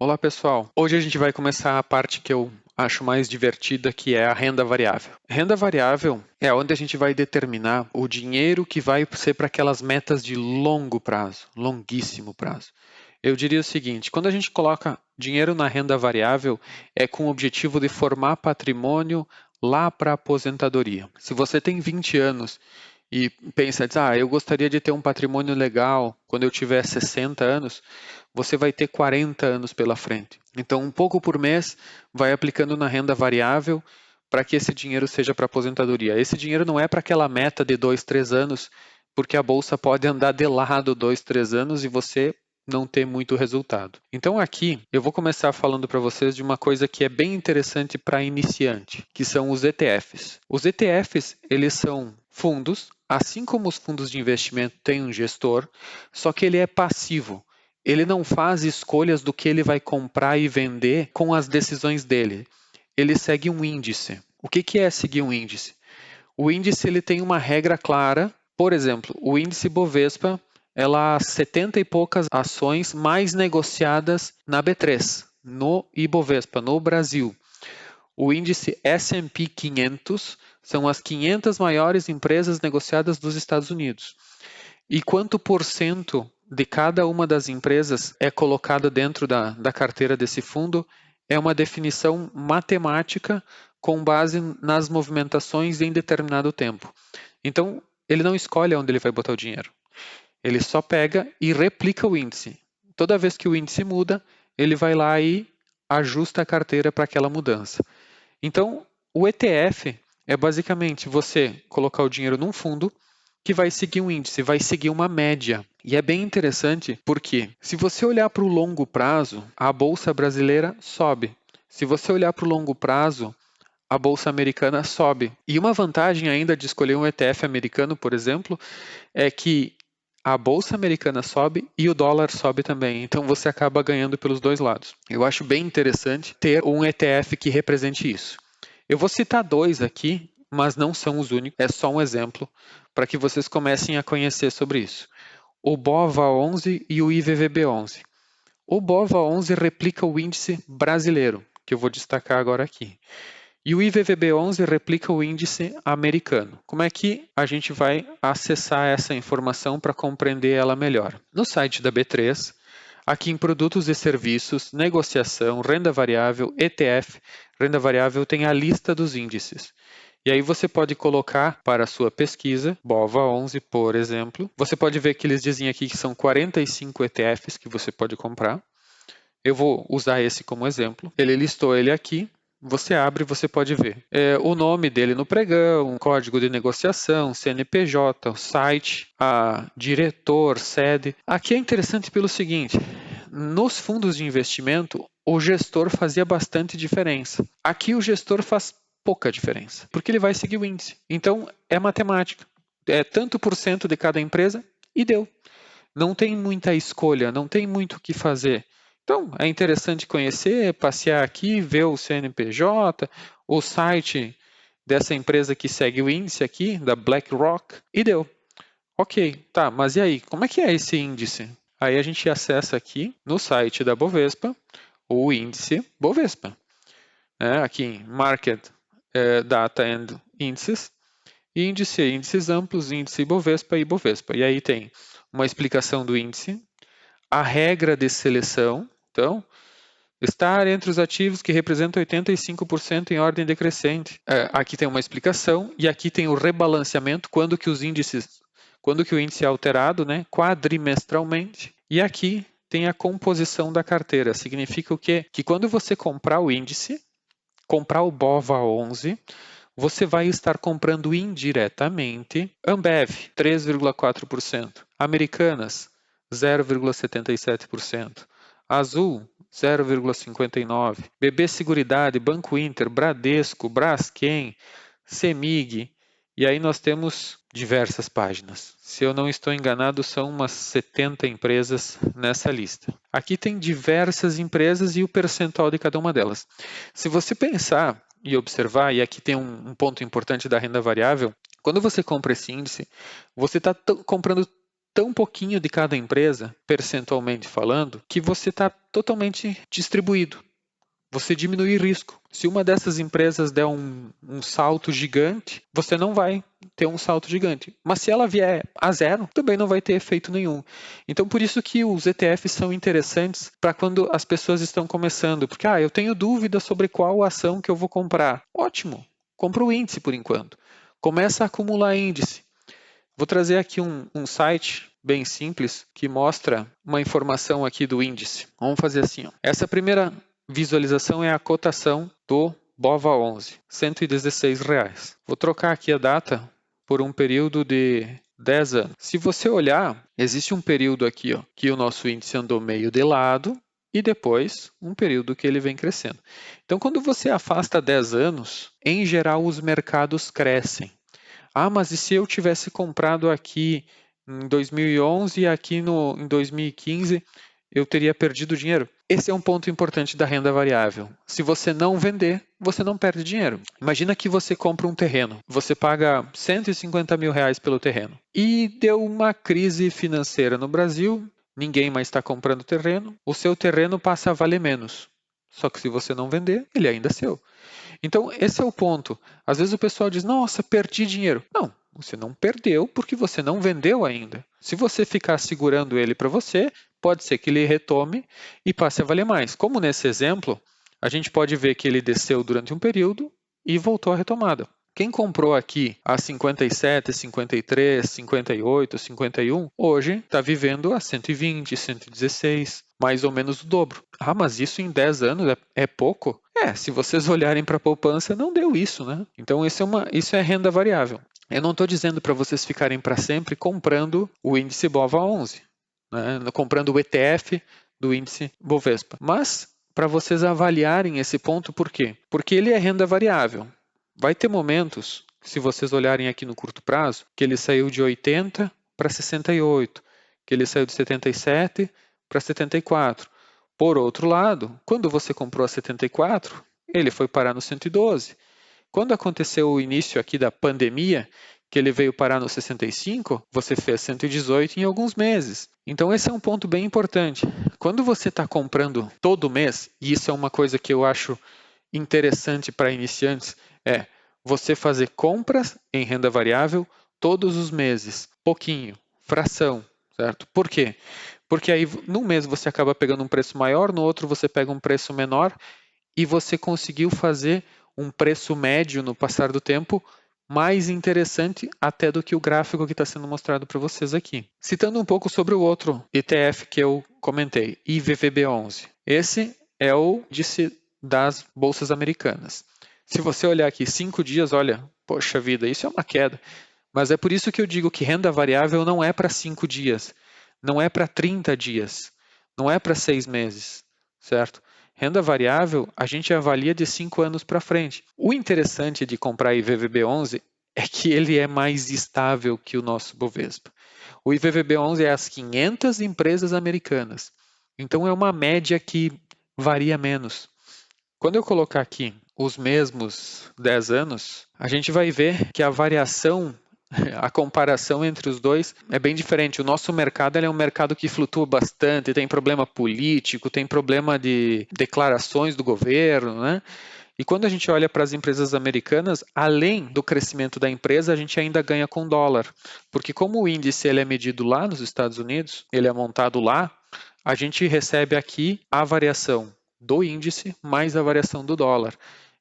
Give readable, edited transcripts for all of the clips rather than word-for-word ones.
Olá pessoal, hoje a gente vai começar a parte que eu acho mais divertida, que é a renda variável. Renda variável é onde a gente vai determinar o dinheiro que vai ser para aquelas metas de longo prazo, longuíssimo prazo. Eu diria o seguinte, quando a gente coloca dinheiro na renda variável, é com o objetivo de formar patrimônio lá para a aposentadoria. Se você tem 20 anos e pensa, eu gostaria de ter um patrimônio legal quando eu tiver 60 anos, você vai ter 40 anos pela frente. Então, um pouco por mês, vai aplicando na renda variável para que esse dinheiro seja para aposentadoria. Esse dinheiro não é para aquela meta de 2, 3 anos, porque a bolsa pode andar de lado 2, 3 anos e você não ter muito resultado. Então aqui eu vou começar falando para vocês de uma coisa que é bem interessante para iniciante, que são os ETFs. Os ETFs, eles são fundos, assim como os fundos de investimento têm um gestor, só que ele é passivo. Ele não faz escolhas do que ele vai comprar e vender com as decisões dele. Ele segue um índice. O que é seguir um índice? O índice ele tem uma regra clara. Por exemplo, o índice Bovespa, ela há 70 e poucas ações mais negociadas na B3, no Ibovespa, no Brasil. O índice S&P 500 são as 500 maiores empresas negociadas dos Estados Unidos. E quanto por cento de cada uma das empresas é colocada dentro da carteira desse fundo é uma definição matemática com base nas movimentações em determinado tempo. Então, ele não escolhe onde ele vai botar o dinheiro. Ele só pega e replica o índice. Toda vez que o índice muda, ele vai lá e ajusta a carteira para aquela mudança. Então, o ETF é basicamente você colocar o dinheiro num fundo que vai seguir um índice, vai seguir uma média. E é bem interessante porque, se você olhar para o longo prazo, a bolsa brasileira sobe. Se você olhar para o longo prazo, a bolsa americana sobe. E uma vantagem ainda de escolher um ETF americano, por exemplo, é que a bolsa americana sobe e o dólar sobe também. Então você acaba ganhando pelos dois lados. Eu acho bem interessante ter um ETF que represente isso. Eu vou citar dois aqui, mas não são os únicos. É só um exemplo para que vocês comecem a conhecer sobre isso. O BOVA11 e o IVVB11. O BOVA11 replica o índice brasileiro, que eu vou destacar agora aqui. E o IVVB11 replica o índice americano. Como é que a gente vai acessar essa informação para compreender ela melhor? No site da B3, aqui em produtos e serviços, negociação, renda variável, ETF, renda variável tem a lista dos índices. E aí você pode colocar para a sua pesquisa, BOVA11, por exemplo. Você pode ver que eles dizem aqui que são 45 ETFs que você pode comprar. Eu vou usar esse como exemplo. Ele listou ele aqui. Você abre e você pode ver o nome dele no pregão, código de negociação, CNPJ, o site, a diretor, sede. Aqui é interessante pelo seguinte, nos fundos de investimento, o gestor fazia bastante diferença. Aqui o gestor faz pouca diferença, porque ele vai seguir o índice. Então, é matemática. É tanto por cento de cada empresa e deu. Não tem muita escolha, não tem muito o que fazer. Então, é interessante conhecer, passear aqui, ver o CNPJ, o site dessa empresa que segue o índice aqui, da BlackRock, e deu. Ok, tá, mas e aí? Como é que é esse índice? Aí a gente acessa aqui no site da Bovespa, o índice Bovespa. Aqui em Market Data and Indices, índices amplos, índice Bovespa e Bovespa. E aí tem uma explicação do índice, a regra de seleção, então, estar entre os ativos que representam 85% em ordem decrescente. Aqui tem uma explicação e aqui tem o rebalanceamento, quando que o índice é alterado, né, quadrimestralmente. E aqui tem a composição da carteira. Significa o quê? Que quando você comprar o índice, comprar o BOVA11, você vai estar comprando indiretamente Ambev, 3,4%, Americanas, 0,77%, Azul, 0,59%, BB Seguridade, Banco Inter, Bradesco, Braskem, Semig, e aí nós temos diversas páginas. Se eu não estou enganado, são umas 70 empresas nessa lista. Aqui tem diversas empresas e o percentual de cada uma delas. Se você pensar e observar, e aqui tem um ponto importante da renda variável, quando você compra esse índice, você está comprando tão pouquinho de cada empresa, percentualmente falando, que você está totalmente distribuído. Você diminui risco. Se uma dessas empresas der um salto gigante, você não vai ter um salto gigante. Mas se ela vier a zero, também não vai ter efeito nenhum. Então, por isso que os ETFs são interessantes para quando as pessoas estão começando. Porque, eu tenho dúvida sobre qual ação que eu vou comprar. Ótimo, compra o índice por enquanto. Começa a acumular índice. Vou trazer aqui um site bem simples que mostra uma informação aqui do índice. Vamos fazer assim. Essa primeira visualização é a cotação do BOVA11, R$ 116. Vou trocar aqui a data por um período de 10 anos. Se você olhar, existe um período aqui que o nosso índice andou meio de lado e depois um período que ele vem crescendo. Então, quando você afasta 10 anos, em geral os mercados crescem. Mas e se eu tivesse comprado aqui em 2011 e aqui em 2015 eu teria perdido dinheiro? Esse é um ponto importante da renda variável. Se você não vender, você não perde dinheiro. Imagina que você compra um terreno, você paga 150 mil reais pelo terreno e deu uma crise financeira no Brasil, ninguém mais está comprando terreno, o seu terreno passa a valer menos. Só que se você não vender, ele ainda é seu. Então, esse é o ponto. Às vezes o pessoal diz, nossa, perdi dinheiro. Não, você não perdeu porque você não vendeu ainda. Se você ficar segurando ele para você, pode ser que ele retome e passe a valer mais. Como nesse exemplo, a gente pode ver que ele desceu durante um período e voltou à retomada. Quem comprou aqui a 57, 53, 58, 51, hoje está vivendo a 120, 116, mais ou menos o dobro. Mas isso em 10 anos é pouco? Se vocês olharem para a poupança, não deu isso, né? Então isso é renda variável. Eu não estou dizendo para vocês ficarem para sempre comprando o índice BOVA11, né? Comprando o ETF do índice Bovespa. Mas para vocês avaliarem esse ponto, por quê? Porque ele é renda variável. Vai ter momentos, se vocês olharem aqui no curto prazo, que ele saiu de 80 para 68, que ele saiu de 77 para 74. Por outro lado, quando você comprou a 74, ele foi parar no 112. Quando aconteceu o início aqui da pandemia, que ele veio parar no 65, você fez 118 em alguns meses. Então esse é um ponto bem importante. Quando você está comprando todo mês, e isso é uma coisa que eu acho interessante para iniciantes, é você fazer compras em renda variável todos os meses, pouquinho, fração, certo? Por quê? Porque aí num mês você acaba pegando um preço maior, no outro você pega um preço menor e você conseguiu fazer um preço médio no passar do tempo mais interessante até do que o gráfico que está sendo mostrado para vocês aqui. Citando um pouco sobre o outro ETF que eu comentei, IVVB11. Esse é o índice das bolsas americanas. Se você olhar aqui 5 dias, olha, poxa vida, isso é uma queda. Mas é por isso que eu digo que renda variável não é para 5 dias, não é para 30 dias, não é para 6 meses, certo? Renda variável a gente avalia de 5 anos para frente. O interessante de comprar IVVB11 é que ele é mais estável que o nosso Bovespa. O IVVB11 é as 500 empresas americanas. Então é uma média que varia menos. Quando eu colocar aqui os mesmos 10 anos, a gente vai ver que a variação, a comparação entre os dois é bem diferente. O nosso mercado é um mercado que flutua bastante, tem problema político, tem problema de declarações do governo, né? E quando a gente olha para as empresas americanas, além do crescimento da empresa, a gente ainda ganha com dólar. Porque como o índice ele é medido lá nos Estados Unidos, ele é montado lá, a gente recebe aqui a variação do índice mais a variação do dólar.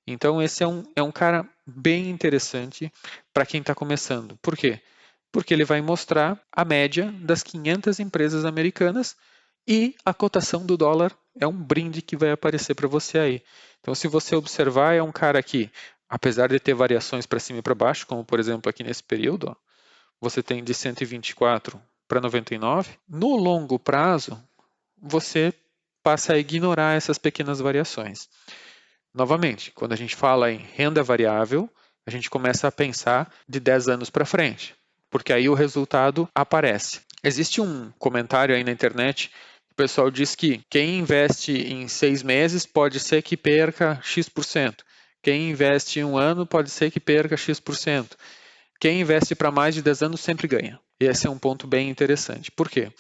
Então esse é um cara bem interessante para quem está começando. Por quê? Porque ele vai mostrar a média das 500 empresas americanas e a cotação do dólar é um brinde que vai aparecer para você aí. Então, se você observar, é um cara que, apesar de ter variações para cima e para baixo, como por exemplo aqui nesse período, você tem de 124 para 99, no longo prazo, você passa a ignorar essas pequenas variações. Novamente, quando a gente fala em renda variável, a gente começa a pensar de 10 anos para frente, porque aí o resultado aparece. Existe um comentário aí na internet, o pessoal diz que quem investe em 6 meses pode ser que perca X%. Quem investe em um ano pode ser que perca X%. Quem investe para mais de 10 anos sempre ganha. Esse é um ponto bem interessante. Por quê?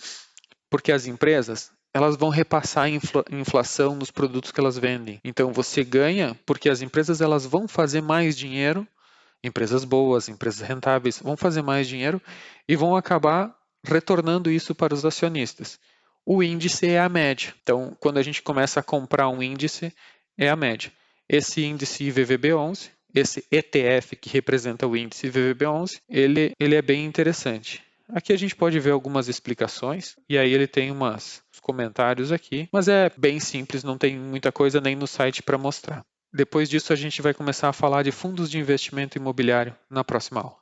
Porque as empresas elas vão repassar a inflação nos produtos que elas vendem. Então você ganha porque as empresas elas vão fazer mais dinheiro, empresas boas, empresas rentáveis, vão fazer mais dinheiro e vão acabar retornando isso para os acionistas. O índice é a média. Então, quando a gente começa a comprar um índice, é a média. Esse índice IVVB11, esse ETF que representa o índice IVVB11, ele é bem interessante. Aqui a gente pode ver algumas explicações, e aí ele tem uns comentários aqui, mas é bem simples, não tem muita coisa nem no site para mostrar. Depois disso, a gente vai começar a falar de fundos de investimento imobiliário na próxima aula.